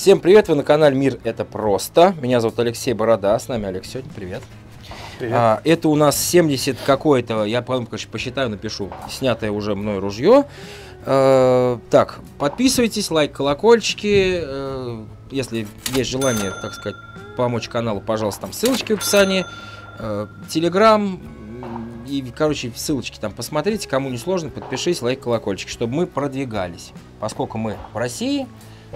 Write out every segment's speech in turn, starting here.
Всем привет, вы на канале Мир это просто. Меня зовут Алексей Борода, с нами Олег сегодня, привет. Привет. Это у нас 70 какое-то, я потом, конечно, посчитаю, напишу, снятое уже мной ружье. Так, подписывайтесь, лайк, колокольчики. Если есть желание, так сказать, помочь каналу, пожалуйста, там ссылочки в описании. Телеграм. И, короче, ссылочки там посмотрите, кому не сложно, подпишись, лайк, колокольчик, чтобы мы продвигались. Поскольку мы в России,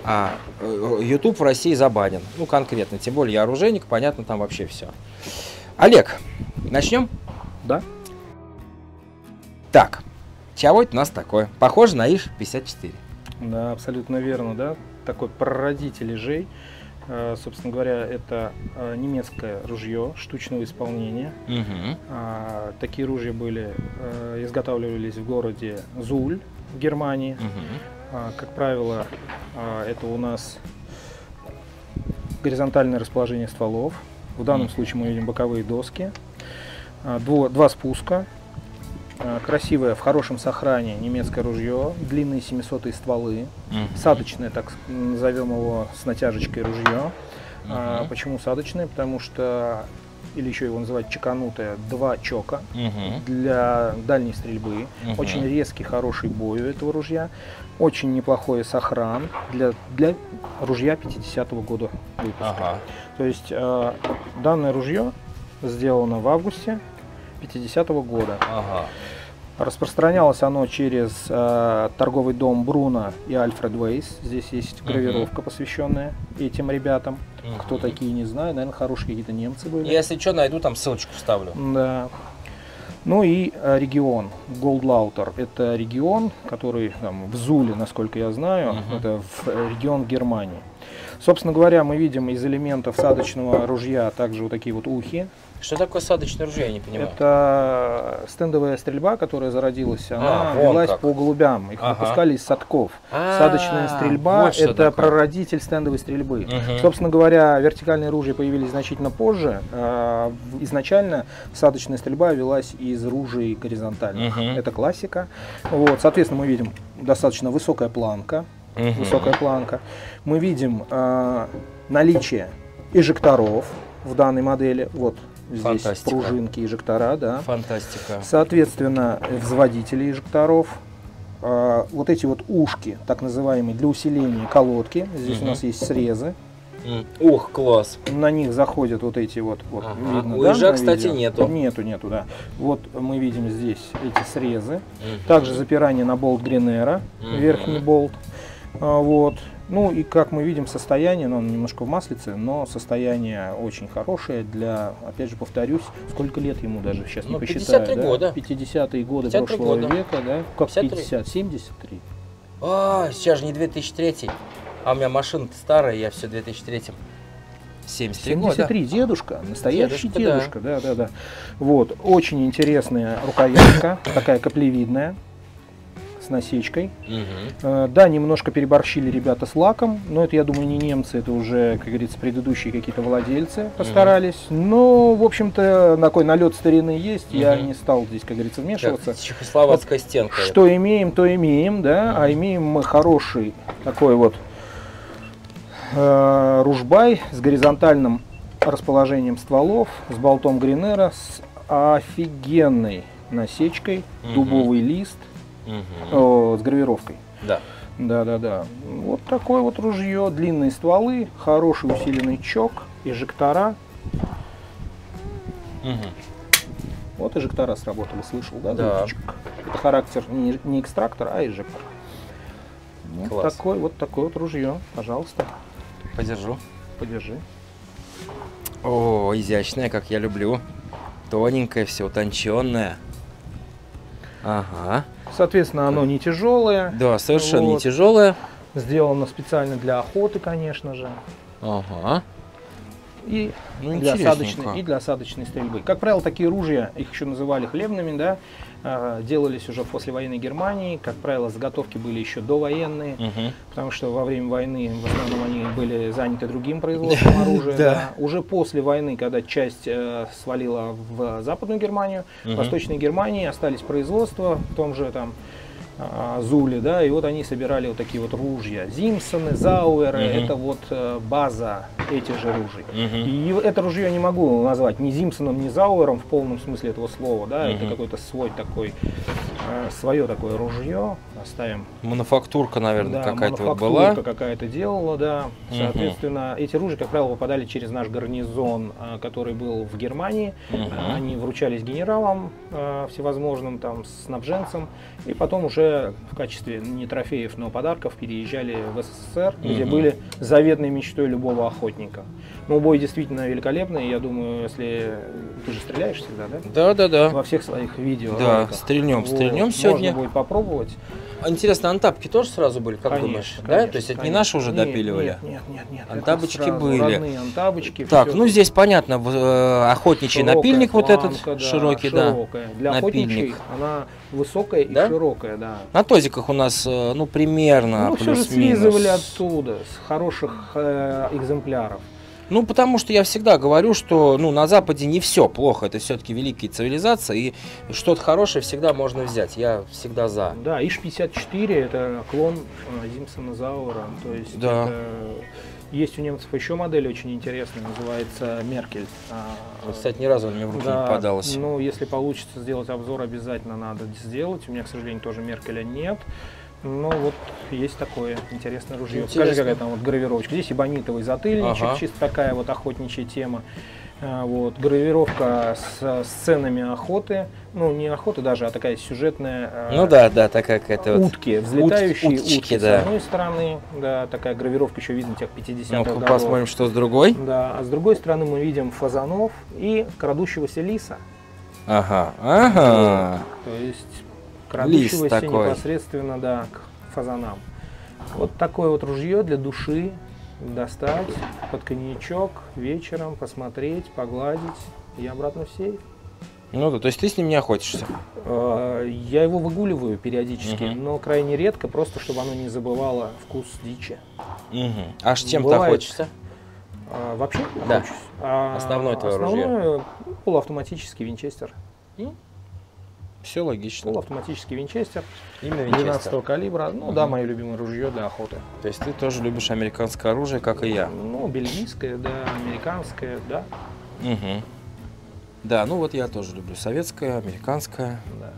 а YouTube в России забанен. Ну, конкретно, тем более я оружейник, понятно, там вообще все. Олег, начнем? Да. Так, чего это у нас такое? Похоже на ИШ-54. Да, абсолютно верно, да. Такой прародитель ежей. Собственно говоря, это немецкое ружье штучного исполнения. Угу. Такие ружья изготавливались в городе Зуль в Германии. Угу. Как правило, это у нас горизонтальное расположение стволов. В данном случае мы видим боковые доски, два спуска, красивое, в хорошем сохране немецкое ружье, длинные 700-е стволы, садочное, так назовем его с натяжечкой ружье. Почему садочное? Потому что, или еще его называют чеканутое, два чока для дальней стрельбы. Очень резкий, хороший бой у этого ружья. Очень неплохой сохран для ружья 50-го года выпуска. То есть данное ружье сделано в августе 50-го года. Распространялось оно через торговый дом Бруно и Альфред Вейс. Здесь есть гравировка, посвященная этим ребятам. Кто такие, не знаю. Наверное, хорошие какие-то немцы были. Если что, найду, там ссылочку вставлю. Да. Ну и регион, Goldlauter. Это регион, который там, в Зуле, насколько я знаю, это регион Германии. Собственно говоря, мы видим из элементов садочного ружья также вот такие вот ухи. Что такое садочное ружье, я не понимаю. Это стендовая стрельба, которая зародилась, она велась по голубям, их выпускали из садков. Садочная стрельба вот это прародитель стендовой стрельбы. Собственно говоря, вертикальные ружья появились значительно позже. Изначально садочная стрельба велась из ружей горизонтальных. Это классика. Вот, соответственно, мы видим достаточно высокая планка. Мы видим наличие эжекторов в данной модели. Вот здесь пружинки, эжектора, да. Фантастика. Соответственно, взводители эжекторов. Вот эти вот ушки, так называемые, для усиления колодки. Здесь у нас есть срезы. Ух, класс. На них заходят вот эти вот. Видно, у да, ежа, кстати, нету. Нету, да. Вот мы видим здесь эти срезы. Также запирание на болт Гринера, верхний болт. Вот. Ну и как мы видим, состояние, он немножко в маслице, но состояние очень хорошее для, опять же повторюсь, сколько лет ему даже сейчас не посчитаю. 53 года. 50-е годы прошлого века, да? Как 50? 73. Сейчас же не 2003. А у меня машина-то старая, я все 2003. 73 года. 73, дедушка, настоящий дедушка, да. Вот, очень интересная рукоятка, такая каплевидная, с насечкой. Да, немножко переборщили ребята с лаком, но это, я думаю, не немцы, это уже, как говорится, предыдущие какие-то владельцы постарались. Но, в общем-то, такой налет старины есть, я не стал здесь, как говорится, вмешиваться. Как чехословацкая стенка. Что имеем, то имеем, да, а имеем мы хороший такой вот ружбай с горизонтальным расположением стволов, с болтом Гринера, с офигенной насечкой, дубовый лист. С гравировкой. Да. Да. Вот такое вот ружье, длинные стволы, хороший усиленный чок, эжектора. Вот эжектора сработали, слышал, да? Да. Это характер не экстрактор, а эжектор. Вот такое вот ружье, пожалуйста. Подержу. Подержи. О, изящное, как я люблю. Тоненькое, все утонченное. Ага. Соответственно, оно не тяжелое. Да, совершенно не тяжелое. Сделано специально для охоты, конечно же. Ага. И для осадочной стрельбы. Как правило, такие ружья, их еще называли хлебными, да, делались уже в послевоенной Германии. Как правило, заготовки были еще довоенные, потому что во время войны в основном они были заняты другим производством оружия. Да. Уже после войны, когда часть свалила в Западную Германию, в Восточной Германии остались производства, в том же там Зули, да, и вот они собирали вот такие вот ружья. Зимсоны, Зауэры, это вот база этих же ружей. И это ружье я не могу назвать ни Зимсоном, ни Зауэром в полном смысле этого слова, да, это какой-то свой такой, свое такое ружье. Оставим. Мануфактурка, наверное, Да, какая-то вот была. какая-то делала, да. Соответственно, эти ружья, как правило, попадали через наш гарнизон, который был в Германии. Они вручались генералам всевозможным, там, снабженцам, и потом уже в качестве не трофеев, но подарков переезжали в СССР, где были заветной мечтой любого охотника. Но бой действительно великолепный, я думаю, если ты же стреляешь всегда, да? Да. Во всех своих видео. Да, роликах. стрельнем Вот. сегодня. Можно будет попробовать. Интересно, антапки тоже сразу были, как Конечно, думаешь? Да? конечно, То есть это не конечно. наши уже Нет, допиливали? Нет. Антабочки Это сразу были. родные антабочки. Так, всё ну это здесь понятно, охотничий широкая напильник вот этот планка, да, широкий, широкая. Для охотничьей напильник. она высокая и Да? широкая, да. На тозиках у нас, ну, примерно Ну, все же плюс-минус. слизывали оттуда, с хороших экземпляров. Ну, потому что я всегда говорю, что ну, на Западе не все плохо, это все-таки великая цивилизация, и что-то хорошее всегда можно взять, я всегда за. Да, ИШ-54 это клон Зимсона Зауэра, то есть Да. это... Есть у немцев еще модель очень интересная, называется Меркель. Вот, кстати, ни разу она мне в руки не попадалась. Ну, если получится сделать обзор, обязательно надо сделать. У меня, к сожалению, тоже Меркеля нет. Но вот есть такое интересное ружье. Интересно. Покажи, какая там вот гравировочка. Здесь эбонитовый затыльничек, Ага. чисто такая вот охотничья тема. Вот, гравировка с сценами охоты. Ну, не охоты даже, а такая сюжетная. Ну да, такая какая-то вот. Утки, взлетающие уточки, утки да. с одной стороны. Да, такая гравировка еще видно тех 50-х Ну-ка годов. посмотрим, что с другой. Да, а с другой стороны мы видим фазанов и крадущегося лиса. Ага. То есть Лис крадущегося такой. непосредственно, да, к фазанам. Вот такое вот ружье для души. Достать под коньячок вечером, посмотреть, погладить и обратно в сейф. Ну да, то есть ты с ним не охотишься. Я его выгуливаю периодически, Мгм. но крайне редко, просто чтобы оно не забывало вкус дичи. А с чем ты Бывает. охотишься? Вообще Да. охочусь. Основное твое основное полуавтоматический винчестер. Все логично. Полуавтоматический винчестер Именно 12 калибра. Ну да, Мгм. мое любимое ружье для охоты. То есть ты тоже любишь американское оружие, как и я. Ну, бельгийское, да, американское, да. Угу. Да, ну вот я тоже люблю советское, американское Да.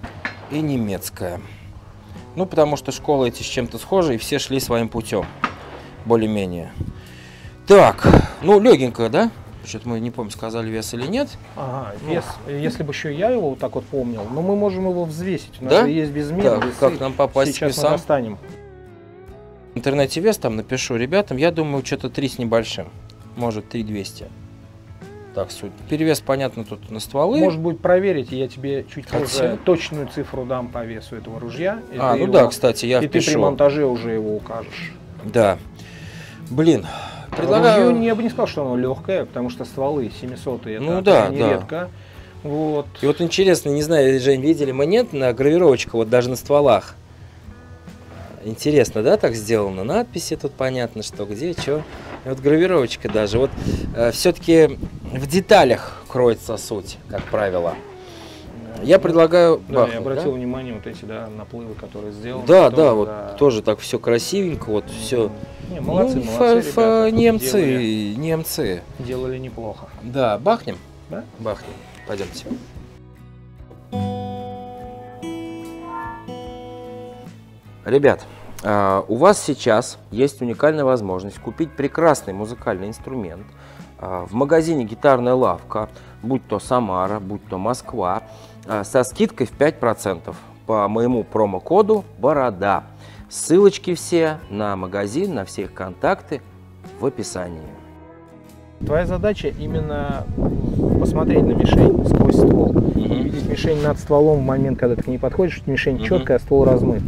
и немецкое. Ну, потому что школы эти с чем-то схожи, и все шли своим путем. Более-менее. Так, ну, легенькое, да? Что-то мы не помним, сказали вес или нет. Ага, вес, если бы еще я его вот так вот помнил, но мы можем его взвесить. У нас Да? же есть безмер, Так, весы. как нам попасть к Сейчас мы весам? достанем. В интернете вес там напишу ребятам, я думаю, что-то 3 с небольшим. Может, 3200. Так, суть. Перевес, понятно, тут на стволы. Может быть, проверить, и я тебе чуть Хотя- позже точную цифру дам по весу этого ружья. И А, ты ну его- да, кстати, я И ты при впишу. монтаже уже его укажешь. Да. Блин, Ружье, предлагаю... я бы не сказал, что оно легкое, потому что стволы 700 это Ну да, крайне да. редко. Вот. И вот интересно, не знаю, Жень, видели мы, нет, на гравировочка, вот даже на стволах. Интересно, да, так сделано? Надписи тут понятно, что где, что. И вот гравировочка даже. Вот все-таки в деталях кроется суть, как правило. Я предлагаю... Да, бахнуть, я обратил да? внимание вот эти, да, наплывы, которые сделаны. Да, Тоже, да, вот тоже так все красивенько, вот все. Не, молодцы, молодцы, ребята. Немцы, немцы. Делали неплохо. Да, бахнем? Да? Бахнем. Пойдемте. Ребят, у вас сейчас есть уникальная возможность купить прекрасный музыкальный инструмент в магазине «Гитарная лавка», будь то Самара, будь то Москва, со скидкой в 5% по моему промокоду «Борода». Ссылочки все на магазин, на все их контакты в описании. Твоя задача именно посмотреть на мишень сквозь ствол. Видеть мишень над стволом в момент, когда ты к ней подходишь, мишень четкая, а ствол размыт.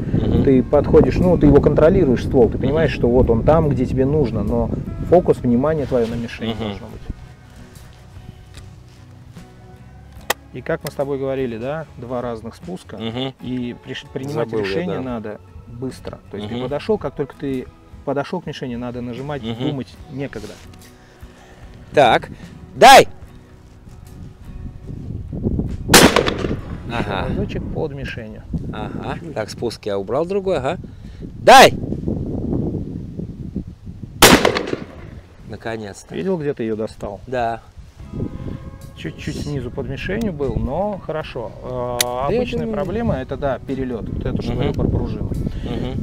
Ты подходишь, ну, ты его контролируешь, ствол, ты понимаешь, что вот он там, где тебе нужно, но фокус внимания твое на мишень должно быть. И как мы с тобой говорили, да, 2 разных спуска, и принимать Забыл я, решение да. надо быстро. То есть ты подошел, как только ты подошел к мишени, надо нажимать, думать некогда. Так, дай! Ага. Разочек под мишенью. Ага. Так, спуск я убрал другой, ага. Дай! Наконец-то. Видел, где ты ее достал? Да. Чуть-чуть снизу под мишенью был, но хорошо. я Обычная думаю- проблема это, да, перелет. Вот это что Мгм. говорю про пружину.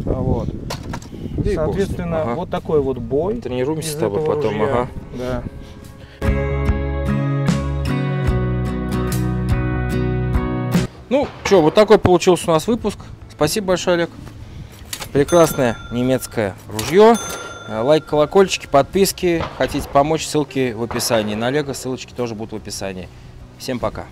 Вот. Да и бог с ним. Соответственно, Ага. вот такой вот бой. Тренируемся из с тобой этого потом, ружья. ага. Да. Ну, что, вот такой получился у нас выпуск. Спасибо большое, Олег. Прекрасное немецкое ружье. Лайк, колокольчики, подписки. Хотите помочь, ссылки в описании. На Олега ссылочки тоже будут в описании. Всем пока.